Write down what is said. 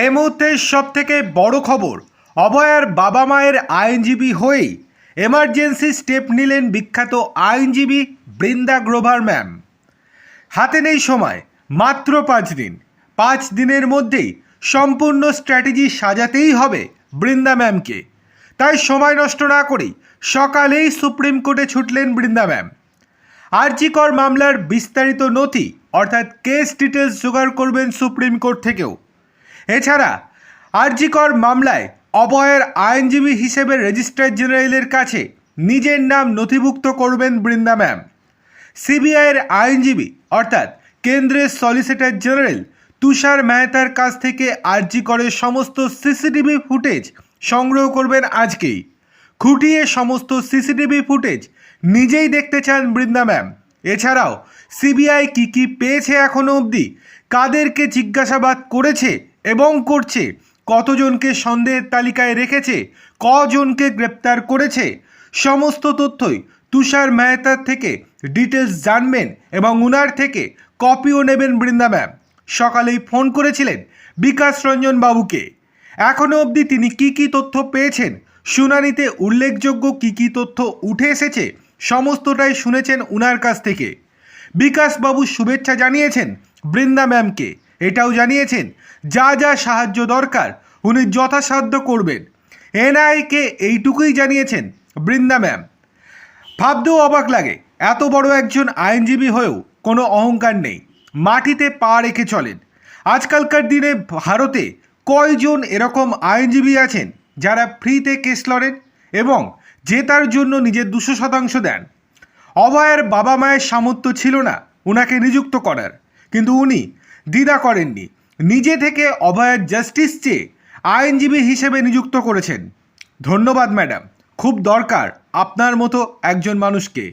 এই মুহূর্তে সবথেকে বড় খবর, অভয়ার বাবা মায়ের আইনজীবী হয়েই এমার্জেন্সি স্টেপ নিলেন বিখ্যাত আইনজীবী বৃন্দা গ্রোভার ম্যাম। হাতে নেই সময়, মাত্র 5 দিন। 5 দিনের মধ্যেই সম্পূর্ণ স্ট্র্যাটেজি সাজাতেই হবে বৃন্দা ম্যামকে। তাই সময় নষ্ট না করেই সকালেই সুপ্রিম কোর্টে ছুটলেন বৃন্দা ম্যাম। আরজি কর মামলার বিস্তারিত নথি অর্থাৎ কেস ডিটেলস জোগাড় করবেন সুপ্রিম কোর্ট থেকেও। এছাড়া আরজি কর মামলায় অভয়ের আইনজীবী হিসেবে রেজিস্ট্রার জেনারেলের কাছে নিজের নাম নথিভুক্ত করবেন বৃন্দা ম্যাম। সিবিআইয়ের আইনজীবী অর্থাৎ কেন্দ্রের সলিসিটর জেনারেল তুষার মেহতার কাছ থেকে আরজি করের সমস্ত সিসিটিভি ফুটেজ সংগ্রহ করবেন আজকেই। খুঁটিয়ে সমস্ত সিসিটিভি ফুটেজ নিজেই দেখতে চান বৃন্দা ম্যাম। এছাড়াও সিবিআই কি পেয়েছে এখনও অবধি, কাদেরকে জিজ্ঞাসাবাদ করেছে এবং করছে, কতজনকে সন্দেহের তালিকায় রেখেছে, কজনকে গ্রেপ্তার করেছে, সমস্ত তথ্যই তুষার মেহতার থেকে ডিটেলস জানবেন এবং উনার থেকে কপিও নেবেন বৃন্দা ম্যাম। সকালেই ফোন করেছিলেন বিকাশ রঞ্জন বাবুকে। এখনও অবধি তিনি কি তথ্য পেয়েছেন, শুনানিতে উল্লেখযোগ্য কি তথ্য উঠে এসেছে, সমস্তটাই শুনেছেন উনার কাছ থেকে। বিকাশবাবু শুভেচ্ছা জানিয়েছেন বৃন্দা ম্যামকে, এটাও জানিয়েছেন যা যা সাহায্য দরকার উনি যথাসাধ্য করবেন। এনআইকে এইটুকুই জানিয়েছেন বৃন্দা ম্যাম। ভাবতেও অবাক লাগে, এত বড় একজন আইনজীবী হয়েও কোনো অহংকার নেই, মাটিতে পা রেখে চলেন। আজকালকার দিনে ভারতে কয়জন এরকম আইনজীবী আছেন যারা ফ্রিতে কেস লড়েন এবং জেতার জন্য নিজের 200% দেন? অভয়ের বাবা মায়ের সামর্থ্য ছিল না ওনাকে নিযুক্ত করার, কিন্তু উনি দ্বিধা করেননি, নিজে থেকে অভয়ের জাস্টিস চেয়ে আইনজীবী হিসেবে নিযুক্ত করেছেন। ধন্যবাদ ম্যাডাম, খুব দরকার আপনার মতো একজন মানুষকে।